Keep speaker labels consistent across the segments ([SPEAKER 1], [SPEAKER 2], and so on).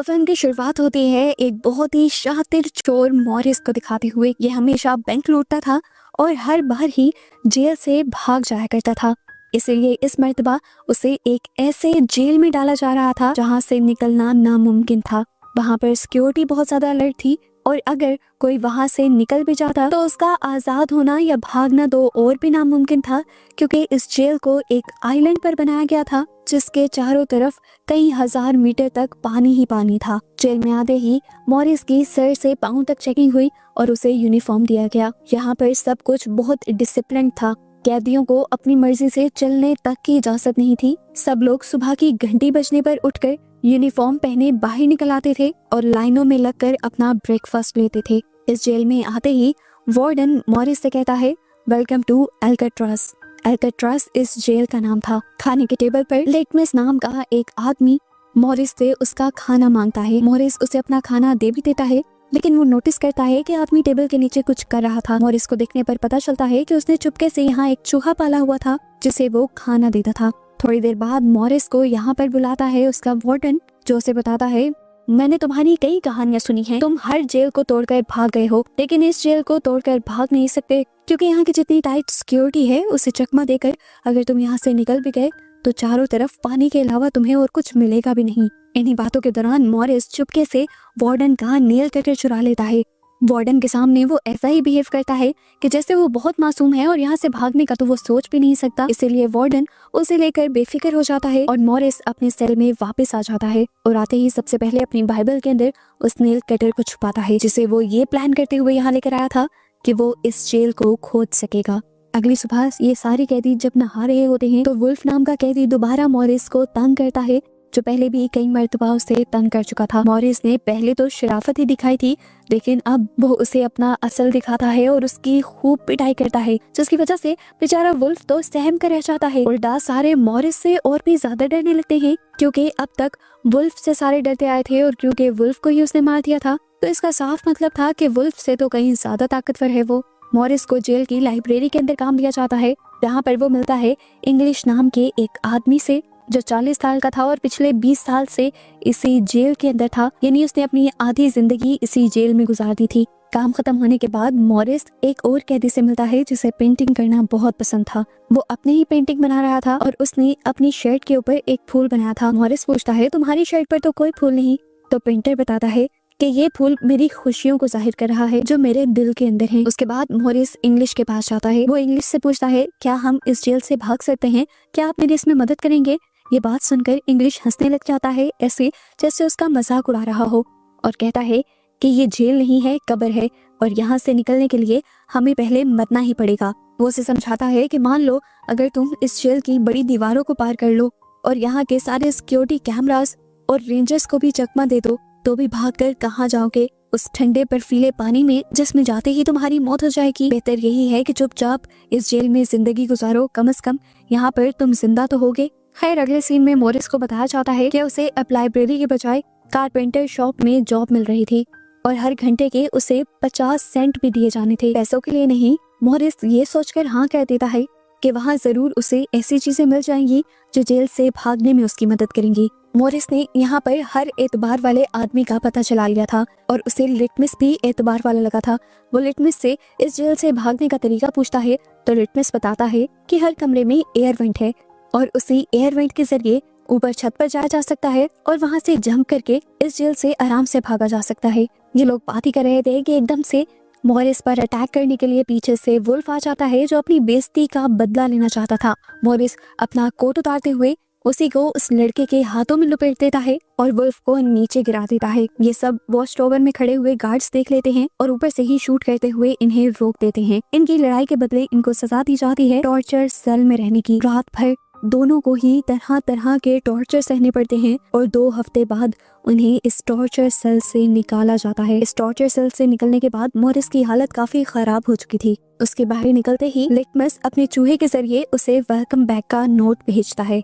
[SPEAKER 1] Film की शुरुआत होती है एक बहुत ही शातिर चोर मॉरिस को दिखाते हुए। ये हमेशा बैंक लूटता था और हर बार ही जेल से भाग जाया करता था। इसलिए इस मर्तबा उसे एक ऐसे जेल में डाला जा रहा था जहां से निकलना नामुमकिन था। वहां पर सिक्योरिटी बहुत ज्यादा अलर्ट थी और अगर कोई वहां से निकल भी जाता तो उसका आजाद होना या भागना दो और भी नामुमकिन था, क्योंकि इस जेल को एक आइलैंड पर बनाया गया था जिसके चारों तरफ कई हजार मीटर तक पानी ही पानी था। जेल में आते ही मॉरिस की सर से पांव तक चेकिंग हुई और उसे यूनिफॉर्म दिया गया। यहाँ पर सब कुछ बहुत डिसिप्लिन था। कैदियों को अपनी मर्जी से चलने तक की इजाजत नहीं थी। सब लोग सुबह की घंटी बजने पर उठकर यूनिफॉर्म पहने बाहर निकल आते थे और लाइनों में लगकर अपना ब्रेकफास्ट लेते थे। इस जेल में आते ही वार्डन मॉरिस से कहता है, वेलकम टू अल्काट्राज। अल्काट्राज इस जेल का नाम था। खाने के टेबल पर लिटमस नाम का एक आदमी मॉरिस से उसका खाना मांगता है। मॉरिस उसे अपना खाना दे भी देता है, लेकिन वो नोटिस करता है कि आदमी टेबल के नीचे कुछ कर रहा था। मॉरिस को देखने पर पता चलता है कि उसने चुपके से यहाँ एक चूहा पाला हुआ था जिसे वो खाना देता था। थोड़ी देर बाद मॉरिस को यहाँ पर बुलाता है उसका वार्डन, जो उसे बताता है, मैंने तुम्हारी कई कहानियां सुनी हैं। तुम हर जेल को तोड़कर भाग गए हो, लेकिन इस जेल को तोड़कर भाग नहीं सकते, क्योंकि यहाँ की जितनी टाइट सिक्योरिटी है उसे चकमा देकर अगर तुम यहाँ से निकल भी गए तो चारों तरफ पानी के अलावा तुम्हें और कुछ मिलेगा भी नहीं। इन्हीं बातों के दौरान मॉरिस चुपके से वार्डन का नेल कटर चुरा लेता है। वार्डन के सामने वो ऐसा ही बिहेव करता है कि जैसे वो बहुत मासूम है और यहाँ से भागने का तो वो सोच भी नहीं सकता। इसीलिए वार्डन उसे लेकर बेफिक्र हो जाता है और मॉरिस अपने सेल में वापस आ जाता है और आते ही सबसे पहले अपनी बाइबल के अंदर उस नेल कटर को छुपाता है, जिसे वो ये प्लान करते हुए यहाँ लेकर आया था कि वो इस जेल को खोद सकेगा। अगली सुबह ये सारे कैदी जब नहा रहे होते हैं तो वुल्फ नाम का कैदी दोबारा मॉरिस को तंग करता है, जो पहले भी कई मर्तबा उसे तंग कर चुका था। मॉरिस ने पहले तो शराफत ही दिखाई थी, लेकिन अब वो उसे अपना असल दिखाता है और उसकी खूब पिटाई करता है, जिसकी वजह से बेचारा वुल्फ तो सहम कर रह जाता है। उल्टा सारे मॉरिस से और भी ज्यादा डरने लगते हैं, क्योंकि अब तक वुल्फ से सारे डरते आए थे और क्योंकि वुल्फ को ही उसने मार दिया था तो इसका साफ मतलब था कि वुल्फ से तो कहीं ज्यादा ताकतवर है वो। मॉरिस को जेल की लाइब्रेरी के अंदर काम दिया जाता है, जहाँ पर वो मिलता है इंग्लिश नाम के एक आदमी से, जो 40 साल का था और पिछले 20 साल से इसी जेल के अंदर था। यानी उसने अपनी आधी जिंदगी इसी जेल में गुजार दी थी। काम खत्म होने के बाद मॉरिस एक और कैदी से मिलता है जिसे पेंटिंग करना बहुत पसंद था। वो अपने ही पेंटिंग बना रहा था और उसने अपनी शर्ट के ऊपर एक फूल बनाया था। मॉरिस पूछता है, तुम्हारी शर्ट पर तो कोई फूल नहीं। तो पेंटर बताता है कि ये फूल मेरी खुशियों को जाहिर कर रहा है जो मेरे दिल के अंदर है। उसके बाद मॉरिस इंग्लिश के पास जाता है। वो इंग्लिश से पूछता है, क्या हम इस जेल से भाग सकते हैं? क्या आप मेरी इसमें मदद करेंगे? ये बात सुनकर इंग्लिश हंसने लग जाता है, ऐसे जैसे उसका मजाक उड़ा रहा हो, और कहता है कि ये जेल नहीं है, कब्र है, और यहाँ से निकलने के लिए हमें पहले मरना ही पड़ेगा। वो उसे समझाता है कि मान लो अगर तुम इस जेल की बड़ी दीवारों को पार कर लो और यहाँ के सारे सिक्योरिटी कैमरास और रेंजर्स को भी चकमा दे दो, तो भी भागकर कहाँ जाओगे? उस ठंडे बर्फीले पानी में जिसमें जाते ही तुम्हारी मौत हो जाएगी। बेहतर यही है कि चुपचाप इस जेल में जिंदगी गुजारो, कम से कम यहाँ पर तुम जिंदा तो होगे। खैर, अगले सीन में मॉरिस को बताया जाता है कि उसे अब लाइब्रेरी के बजाय कारपेंटर शॉप में जॉब मिल रही थी और हर घंटे के उसे 50 सेंट भी दिए जाने थे। पैसों के लिए नहीं। मॉरिस ये सोचकर हाँ कह देता है कि वहाँ जरूर उसे ऐसी चीजें मिल जाएंगी जो जेल से भागने में उसकी मदद करेंगी। मॉरिस ने यहाँ पर हर एतबार वाले आदमी का पता चला लिया था और उसे लिटमस भी एतबार वाला लगा था। वो लिटमस से इस जेल से भागने का तरीका पूछता है तो लिटमस बताता है कि हर कमरे में एयर वेंट है और उसी एयर वेंट के जरिए ऊपर छत पर जाया जा सकता है और वहाँ से जंप करके इस जेल से आराम से भागा जा सकता है। ये लोग बात ही कर रहे थे कि एकदम से मॉरिस पर अटैक करने के लिए पीछे से वुल्फ आ जाता है, जो अपनी बेइज्जती का बदला लेना चाहता था। मॉरिस अपना कोट उतारते हुए उसी को उस लड़के के हाथों में लपेट देता है और वुल्फ को नीचे गिरा देता है। ये सब वॉच टावर में खड़े हुए गार्ड्स देख लेते हैं और ऊपर से ही शूट करते हुए इन्हें रोक देते हैं। इनकी लड़ाई के बदले इनको सजा दी जाती है टॉर्चर सेल में रहने की। रात भर दोनों को ही तरह तरह के टॉर्चर सहने पड़ते हैं और 2 हफ्ते बाद उन्हें इस टॉर्चर सेल से निकाला जाता है। इस टॉर्चर सेल से निकलने के बाद मॉरिस की हालत काफी खराब हो चुकी थी। उसके बाहर निकलते ही लिटमस अपने चूहे के जरिए उसे वेलकम बैक का नोट भेजता है।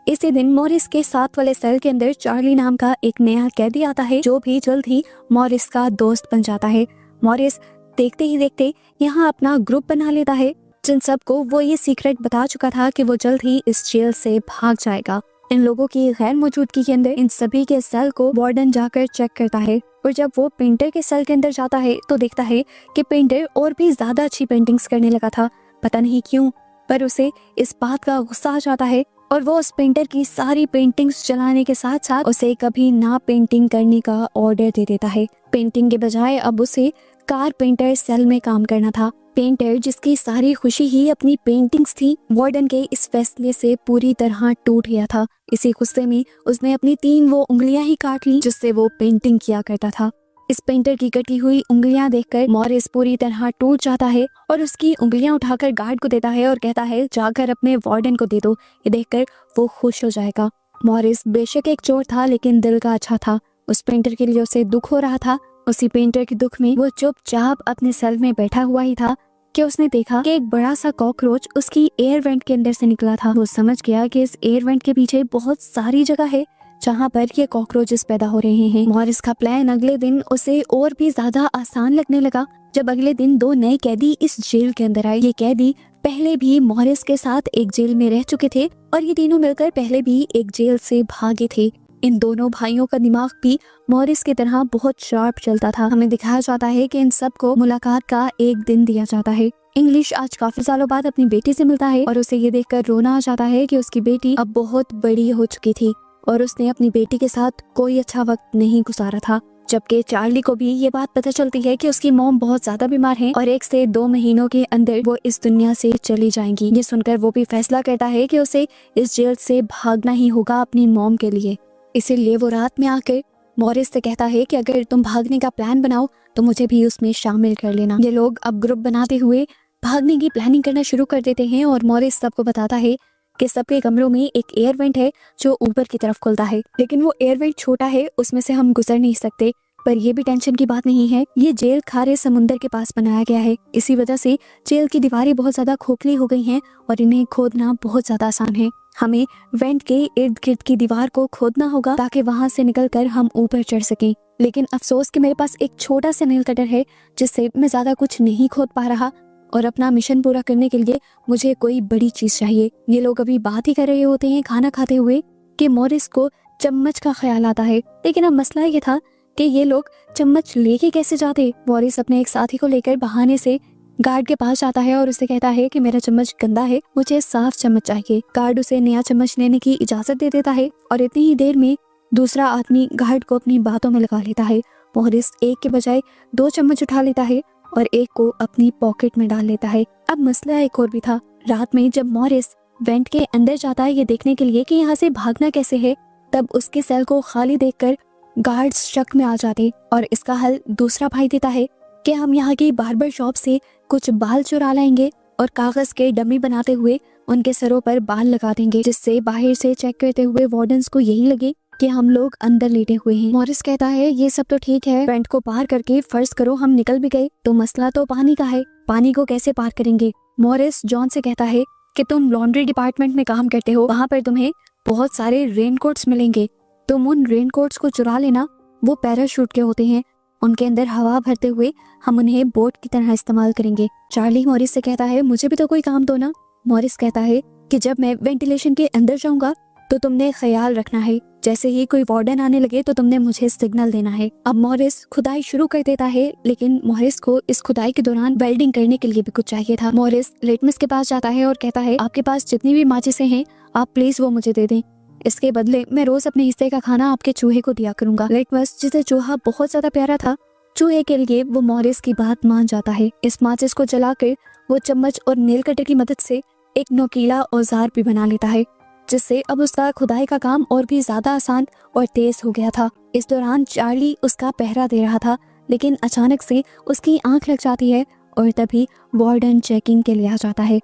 [SPEAKER 1] इसी दिन मॉरिस के साथ वाले सेल के अंदर चार्ली नाम का एक नया कैदी आता है, जो भी जल्द ही मॉरिस का दोस्त बन जाता है। मॉरिस देखते ही देखते यहाँ अपना ग्रुप बना लेता है, जिन सबको वो ये सीक्रेट बता चुका था कि वो जल्द ही इस जेल से भाग जाएगा। इन लोगों की गैर मौजूदगी के अंदर इन सभी के सेल को वार्डन जाकर चेक करता है और जब वो पेंटर के सेल के अंदर जाता है तो देखता है कि पेंटर और भी ज्यादा अच्छी पेंटिंग्स करने लगा था। पता नहीं क्यों, पर उसे इस बात का गुस्सा आ जाता है और वो उस पेंटर की सारी पेंटिंग्स जलाने के साथ साथ उसे कभी ना पेंटिंग करने का ऑर्डर दे देता है। पेंटिंग के बजाय अब उसे कारपेंटर सेल में काम करना था। पेंटर जिसकी सारी खुशी ही अपनी पेंटिंग्स थी, वार्डन के इस फैसले से पूरी तरह टूट गया था। इसी गुस्से में उसने अपनी 3 वो उंगलियां ही काट ली जिससे वो पेंटिंग किया करता था। इस पेंटर की कटी हुई उंगलियां देखकर मॉरिस पूरी तरह टूट जाता है और उसकी उंगलियां उठाकर गार्ड को देता है और कहता है जाकर अपने वार्डन को दे दो। ये देखकर वो खुश हो जाएगा। मॉरिस बेशक एक चोर था लेकिन दिल का अच्छा था। उस पेंटर के लिए उसे दुख हो रहा था। उसी पेंटर के दुख में वो चुपचाप अपने सेल में बैठा हुआ ही था कि उसने देखा कि एक बड़ा सा कॉकरोच उसकी एयर वेंट के अंदर से निकला था। वो समझ गया कि इस एयर वेंट के पीछे बहुत सारी जगह है जहाँ पर ये कॉकरोचेस पैदा हो रहे हैं। मॉरिस का प्लान अगले दिन उसे और भी ज्यादा आसान लगने लगा जब अगले दिन 2 नए कैदी इस जेल के अंदर आए। ये कैदी पहले भी मॉरिस के साथ एक जेल में रह चुके थे और ये तीनों मिलकर पहले भी एक जेल से भागे थे। इन दोनों भाइयों का दिमाग भी मॉरिस की तरह बहुत शार्प चलता था। हमें दिखाया जाता है कि इन सबको मुलाकात का एक दिन दिया जाता है। इंग्लिश आज काफी सालों बाद अपनी बेटी से मिलता है और उसे ये देखकर रोना आ जाता है कि उसकी बेटी अब बहुत बड़ी हो चुकी थी और उसने अपनी बेटी के साथ कोई अच्छा वक्त नहीं गुजारा था। जबकि चार्ली को भी ये बात पता चलती है कि उसकी मॉम बहुत ज्यादा बीमार है और 1 से 2 महीनों के अंदर वो इस दुनिया से चली जाएंगी। ये सुनकर वो भी फैसला करता है कि उसे इस जेल से भागना ही होगा अपनी मॉम के लिए। इसीलिए वो रात में आकर मॉरिस से कहता है कि अगर तुम भागने का प्लान बनाओ तो मुझे भी उसमें शामिल कर लेना। ये लोग अब ग्रुप बनाते हुए भागने की प्लानिंग करना शुरू कर देते हैं और मॉरिस सबको बताता है कि सबके कमरों में एक एयर वेंट है जो ऊपर की तरफ खुलता है, लेकिन वो एयर वेंट छोटा है, उसमें से हम गुजर नहीं सकते। पर ये भी टेंशन की बात नहीं है, ये जेल खारे समुंदर के पास बनाया गया है। इसी वजह से जेल की दीवारें बहुत ज्यादा खोखली हो गई हैं और इन्हें खोदना बहुत ज्यादा आसान है। हमें वेंट के इर्द गिर्द की दीवार को खोदना होगा ताकि वहां से निकलकर हम ऊपर चढ़ सकें। लेकिन अफसोस कि मेरे पास एक छोटा सा नेल कटर है जिससे मैं ज्यादा कुछ नहीं खोद पा रहा और अपना मिशन पूरा करने के लिए मुझे कोई बड़ी चीज चाहिए। ये लोग अभी बात ही कर रहे होते हैं खाना खाते हुए कि मॉरिस को चम्मच का ख्याल आता है, लेकिन अब मसला ये था कि ये लोग चम्मच लेके कैसे जाते। मॉरिस अपने एक साथी को लेकर बहाने से गार्ड के पास जाता है और उसे कहता है कि मेरा चम्मच गंदा है, मुझे साफ चम्मच चाहिए। गार्ड उसे नया चम्मच लेने की इजाजत दे देता है और इतनी ही देर में दूसरा आदमी गार्ड को अपनी बातों में लगा लेता है। मॉरिस एक के बजाय 2 चम्मच उठा लेता है और एक को अपनी पॉकेट में डाल लेता है। अब मसला एक और भी था। रात में जब मॉरिस वेंट के अंदर जाता है ये देखने के लिए कि यहाँ से भागना कैसे है, तब उसके सेल को खाली देखकर गार्ड्स शक में आ जाते और इसका हल दूसरा भाई देता है कि हम यहाँ की बार्बर शॉप से कुछ बाल चुरा लाएंगे और कागज के डमी बनाते हुए उनके सरों पर बाल लगा देंगे, जिससे बाहर से चेक करते हुए वार्डन्स को यही लगे कि हम लोग अंदर लेटे हुए हैं। मॉरिस कहता है ये सब तो ठीक है, वेंट को पार करके फर्ज करो हम निकल भी गए तो मसला तो पानी का है, पानी को कैसे पार करेंगे। मॉरिस जॉन से कहता है कि तुम लॉन्ड्री डिपार्टमेंट में काम करते हो, वहाँ पर तुम्हें बहुत सारे रेनकोट्स मिलेंगे, तुम उन रेनकोट्स को चुरा लेना, वो पैराशूट के होते हैं, उनके अंदर हवा भरते हुए हम उन्हें बोट की तरह इस्तेमाल करेंगे। चार्ली मॉरिस से कहता है मुझे भी तो कोई काम दो ना। मॉरिस कहता है कि जब मैं वेंटिलेशन के अंदर जाऊंगा तो तुमने ख्याल रखना है, जैसे ही कोई वार्डन आने लगे तो तुमने मुझे सिग्नल देना है। अब मॉरिस खुदाई शुरू कर देता है, लेकिन मॉरिस को इस खुदाई के दौरान वेल्डिंग करने के लिए भी कुछ चाहिए था। मॉरिस लिटमस के पास जाता है और कहता है आपके पास जितनी भी माचिसें हैं आप प्लीज वो मुझे दे दें, इसके बदले मैं रोज अपने हिस्से का खाना आपके चूहे को दिया करूंगा। लिटमस जिसे चूहा बहुत ज्यादा प्यारा था, चूहे के लिए वो मॉरिस की बात मान जाता है। इस माचिस को जलाकर वो चम्मच और नेल कटर की मदद से एक नोकीला औजार भी बना लेता है, जिससे अब उसका खुदाई का काम और भी ज्यादा आसान और तेज हो गया था। इस दौरान चार्ली उसका पहरा दे रहा था, लेकिन अचानक से उसकी आंख लग जाती है और तभी वार्डन चेकिंग के लिए आ जाता है।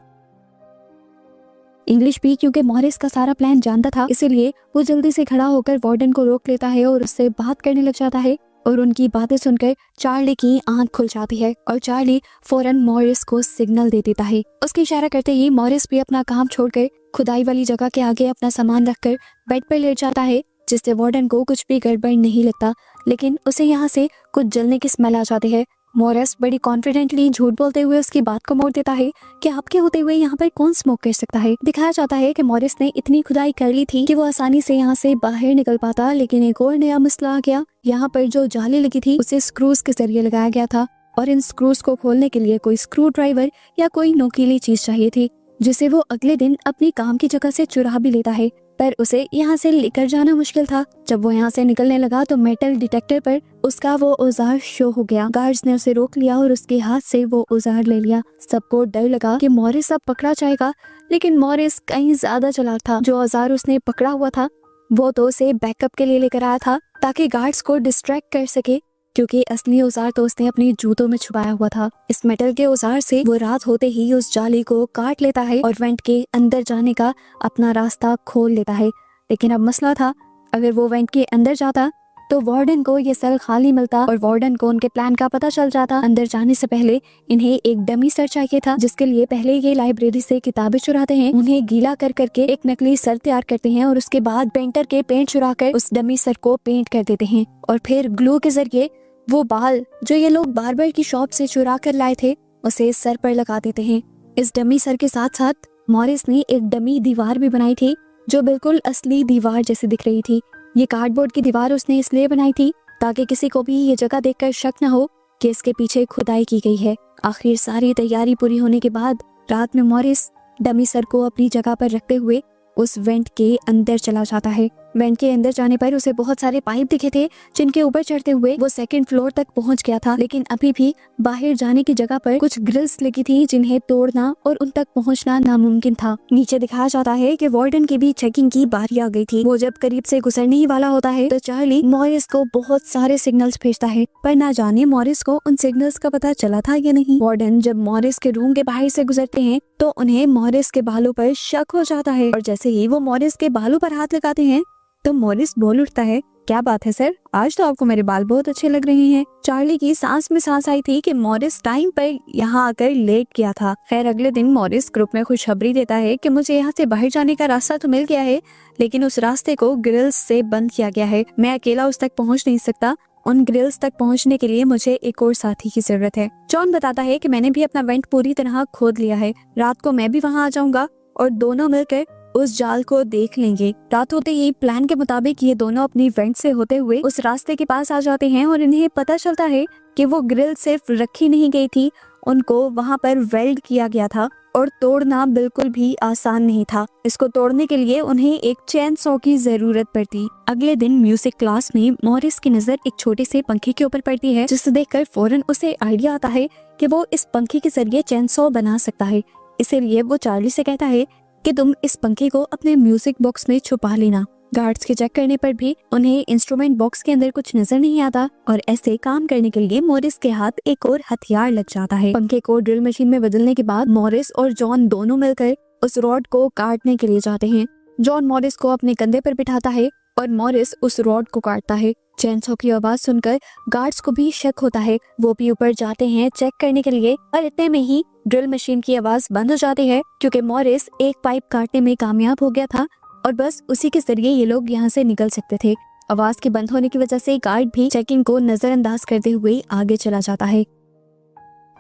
[SPEAKER 1] इंग्लिश भी क्योंकि मॉरिस का सारा प्लान जानता था, इसीलिए वो जल्दी से खड़ा होकर वार्डन को रोक लेता है और उससे बात करने लग जाता है और उनकी बातें सुनकर चार्ली की आंख खुल जाती है और चार्ली फौरन मॉरिस को सिग्नल दे देता है। उसके इशारा करते ही मॉरिस भी अपना काम छोड़कर खुदाई वाली जगह के आगे अपना सामान रखकर बेड पर लेट जाता है, जिससे वार्डन को कुछ भी गड़बड़ नहीं लगता, लेकिन उसे यहाँ से कुछ जलने की स्मेल आ जाती है। मॉरिस बड़ी कॉन्फिडेंटली झूठ बोलते हुए उसकी बात को मोड़ देता है कि आपके होते हुए यहाँ पर कौन स्मोक कर सकता है। दिखाया जाता है कि मॉरिस ने इतनी खुदाई कर ली थी कि वो आसानी से यहाँ से बाहर निकल पाता, लेकिन एक और नया मसला आ गया। यहाँ पर जो जाली लगी थी उसे स्क्रूज के जरिए लगाया गया था और इन स्क्रूज को खोलने के लिए कोई स्क्रू ड्राइवर या कोई नोकीली चीज चाहिए थी, जिसे वो अगले दिन अपनी काम की जगह से चुरा भी लेता है। पर उसे यहाँ से लेकर जाना मुश्किल था। जब वो यहाँ से निकलने लगा तो मेटल डिटेक्टर पर उसका वो औजार शो हो गया। गार्ड्स ने उसे रोक लिया और उसके हाथ से वो औजार ले लिया। सबको डर लगा कि मॉरिस अब पकड़ा जाएगा, लेकिन मॉरिस कहीं ज्यादा चालाक था। जो औजार उसने पकड़ा हुआ था वो तो उसे बैकअप के लिए लेकर आया था ताकि गार्ड्स को डिस्ट्रैक्ट कर सके, क्योंकि असली औजार तो उसने अपने जूतों में छुपाया हुआ था। इस मेटल के औजार से वो रात होते ही उस जाली को काट लेता है और वेंट के अंदर जाने का अपना रास्ता खोल लेता है। लेकिन अब मसला था, अगर वो वेंट के अंदर जाता तो वार्डन को ये सेल खाली मिलता और वार्डन को उनके प्लान का पता चल जाता। अंदर जाने से पहले इन्हें एक डमी सर चाहिए था, जिसके लिए पहले ये लाइब्रेरी से किताबें चुराते हैं, उन्हें गीला कर करके एक नकली सर तैयार करते हैं और उसके बाद पेंटर के पेंट चुरा कर उस डमी सर को पेंट कर देते हैं और फिर ग्लू के जरिए वो बाल जो ये लोग बार्बर की शॉप से चुरा कर लाए थे उसे सर पर लगा देते हैं। इस डमी सर के साथ साथ मॉरिस ने एक डमी दीवार भी बनाई थी जो बिल्कुल असली दीवार जैसी दिख रही थी। ये कार्डबोर्ड की दीवार उसने इसलिए बनाई थी ताकि किसी को भी ये जगह देखकर शक न हो कि इसके पीछे खुदाई की गई है। आखिर सारी तैयारी पूरी होने के बाद रात में मॉरिस डमी सर को अपनी जगह पर रखते हुए उस वेंट के अंदर चला जाता है। वेंट के अंदर जाने पर उसे बहुत सारे पाइप दिखे थे जिनके ऊपर चढ़ते हुए वो सेकंड फ्लोर तक पहुंच गया था, लेकिन अभी भी बाहर जाने की जगह पर कुछ ग्रिल्स लगी थी जिन्हें तोड़ना और उन तक पहुंचना नामुमकिन था। नीचे दिखाया जाता है कि वार्डन की भी चेकिंग की बारी आ गई थी। वो जब करीब से गुजरने ही वाला होता है तो चार्ली मॉरिस को बहुत सारे सिग्नल्स भेजता है, पर ना जाने मॉरिस को उन सिग्नल्स का पता चला था या नहीं। वार्डन जब मॉरिस के रूम के बाहर से गुजरते हैं तो उन्हें मॉरिस के बालों पर शक हो जाता है और जैसे ही वो मॉरिस के बालों पर हाथ लगाते हैं तो मॉरिस बोल उठता है, क्या बात है सर, आज तो आपको मेरे बाल बहुत अच्छे लग रहे हैं। चार्ली की सांस में सांस आई थी कि मॉरिस टाइम पर यहाँ आकर लेट गया था। खैर अगले दिन मॉरिस ग्रुप में खुशखबरी देता है कि मुझे यहाँ से बाहर जाने का रास्ता तो मिल गया है, लेकिन उस रास्ते को ग्रिल्स से बंद किया गया है। मैं अकेला उस तक पहुँच नहीं सकता। उन ग्रिल्स तक पहुँचने के लिए मुझे एक और साथी की जरूरत है। जॉन बताता है कि मैंने भी अपना वेंट पूरी तरह खोद लिया है। रात को मैं भी वहाँ आ जाऊंगा और दोनों मिलकर उस जाल को देख लेंगे। रात होते ही प्लान के मुताबिक ये दोनों अपनी वेंट से होते हुए उस रास्ते के पास आ जाते हैं और इन्हें पता चलता है कि वो ग्रिल सिर्फ रखी नहीं गई थी, उनको वहाँ पर वेल्ड किया गया था और तोड़ना बिल्कुल भी आसान नहीं था। इसको तोड़ने के लिए उन्हें एक चेन सॉ की जरूरत पड़ती। अगले दिन म्यूजिक क्लास में मॉरिस की नजर एक छोटे से पंखे के ऊपर पड़ती है, जिसे देखकर फौरन उसे आइडिया आता है कि वो इस पंखे के जरिए चेन सॉ बना सकता है। इसीलिए वो चार्ली से कहता है कि तुम इस पंखे को अपने म्यूजिक बॉक्स में छुपा लेना। गार्ड्स के चेक करने पर भी उन्हें इंस्ट्रूमेंट बॉक्स के अंदर कुछ नजर नहीं आता और ऐसे काम करने के लिए मॉरिस के हाथ एक और हथियार लग जाता है। पंखे को ड्रिल मशीन में बदलने के बाद मॉरिस और जॉन दोनों मिलकर उस रॉड को काटने के लिए जाते हैं। जॉन मॉरिस को अपने कंधे पर बिठाता है और मॉरिस उस रॉड को काटता है। चेनसॉ की आवाज सुनकर गार्ड्स को भी शक होता है। वो भी ऊपर जाते हैं चेक करने के लिए और इतने में ही ड्रिल मशीन की आवाज बंद हो जाती है, क्योंकि मॉरिस एक पाइप काटने में कामयाब हो गया था और बस उसी के जरिए ये लोग यहाँ से निकल सकते थे। आवाज के बंद होने की वजह से गार्ड भी चेकिंग को नजरअंदाज करते हुए आगे चला जाता है।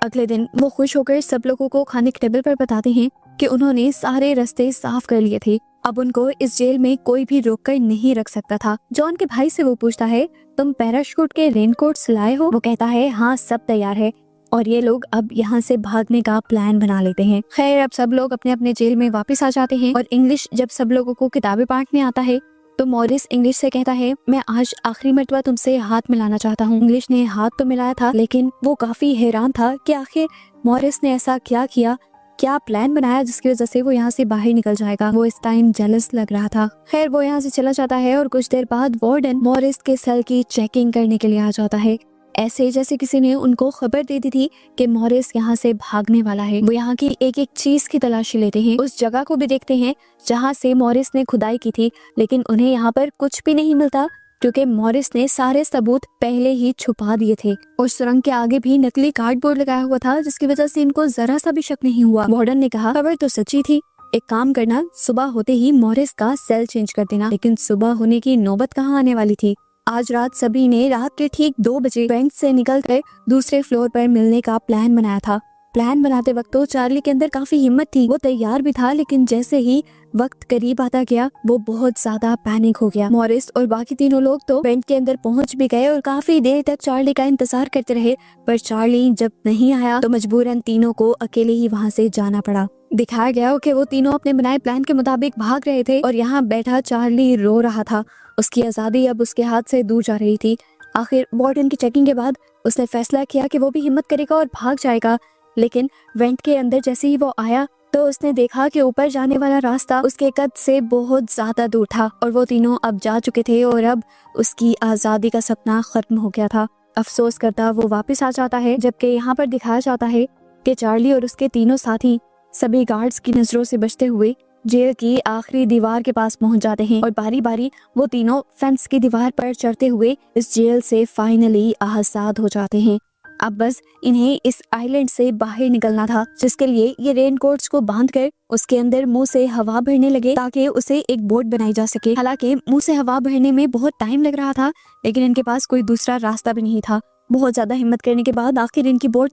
[SPEAKER 1] अगले दिन वो खुश होकर सब लोगों को खाने के टेबल पर बताते हैं कि उन्होंने सारे रास्ते साफ कर लिए थे। अब उनको इस जेल में कोई भी रोक कर नहीं रख सकता था। जॉन के भाई से वो पूछता है, तुम पैराशूट के रेनकोट्स लाए हो? वो कहता है, हाँ सब तैयार है। और ये लोग अब यहाँ से भागने का प्लान बना लेते हैं। खैर अब सब लोग अपने अपने जेल में वापस आ जाते हैं और इंग्लिश जब सब लोगों को किताबें बांटने आता है तो मॉरिस इंग्लिश से कहता है, मैं आज आखिरी मर्तबा तुमसे हाथ मिलाना चाहता हूँ। इंग्लिश ने हाथ तो मिलाया था, लेकिन वो काफी हैरान था कि आखिर मॉरिस ने ऐसा क्या किया, क्या प्लान बनाया जिसकी वजह से वो यहाँ से बाहर निकल जाएगा। वो इस टाइम जेलस लग रहा था। खैर वो यहाँ से चला जाता है और कुछ देर बाद वार्डन मॉरिस के सेल की चेकिंग करने के लिए आ जाता है, ऐसे जैसे किसी ने उनको खबर दे दी थी कि मॉरिस यहाँ से भागने वाला है। वो यहाँ की एक एक चीज की तलाशी लेते हैं, उस जगह को भी देखते हैं जहाँ से मॉरिस ने खुदाई की थी, लेकिन उन्हें यहाँ पर कुछ भी नहीं मिलता क्योंकि मॉरिस ने सारे सबूत पहले ही छुपा दिए थे। उस सुरंग के आगे भी नकली कार्डबोर्ड लगाया हुआ था, जिसकी वजह से इनको जरा सा भी शक नहीं हुआ। वार्डन ने कहा, खबर तो सच्ची थी, एक काम करना, सुबह होते ही मॉरिस का सेल चेंज कर देना। लेकिन सुबह होने की नौबत कहाँ आने वाली थी। आज रात सभी ने रात के ठीक 2 बजे बैंक से निकलकर दूसरे फ्लोर पर मिलने का प्लान बनाया था। प्लान बनाते वक्त तो चार्ली के अंदर काफी हिम्मत थी, वो तैयार भी था, लेकिन जैसे ही वक्त करीब आता गया वो बहुत ज्यादा पैनिक हो गया। मॉरिस और बाकी तीनों लोग तो बैंक के अंदर पहुंच भी गए और काफी देर तक चार्ली का इंतजार करते रहे, पर चार्ली जब नहीं आया तो मजबूरन तीनों को अकेले ही वहां से जाना पड़ा। दिखाया गया कि वो तीनों अपने बनाए प्लान के मुताबिक भाग रहे थे और यहाँ बैठा चार्ली रो रहा था। उसकी आजादी अब उसके हाथ से दूर जा रही थी। आखिर वार्डन की चेकिंग के बाद उसने फैसला किया कि वो भी हिम्मत करेगा और भाग जाएगा, लेकिन वेंट के अंदर जैसे ही वो आया तो उसने देखा कि ऊपर जाने वाला रास्ता उसके कद से बहुत ज्यादा दूर था और वो तीनों अब जा चुके थे और अब उसकी आजादी का सपना खत्म हो गया था। अफसोस करता वो वापस आ जाता है, जबकि यहाँ पर दिखाया जाता है कि चार्ली और उसके तीनों साथी सभी गार्ड्स की नजरों से बचते हुए जेल की आखिरी दीवार के पास पहुंच जाते हैं और बारी बारी वो तीनों फेंस की दीवार पर चढ़ते हुए इस जेल से फाइनली आजाद हो जाते हैं। अब बस इन्हें इस आइलैंड से बाहर निकलना था, जिसके लिए ये रेनकोट्स को बांधकर उसके अंदर मुंह से हवा भरने लगे ताकि उसे एक बोट बनाई जा सके। हालांकि मुंह से हवा भरने में बहुत टाइम लग रहा था, लेकिन इनके पास कोई दूसरा रास्ता भी नहीं था। बहुत ज्यादा हिम्मत करने के बाद आखिर इनकी बोट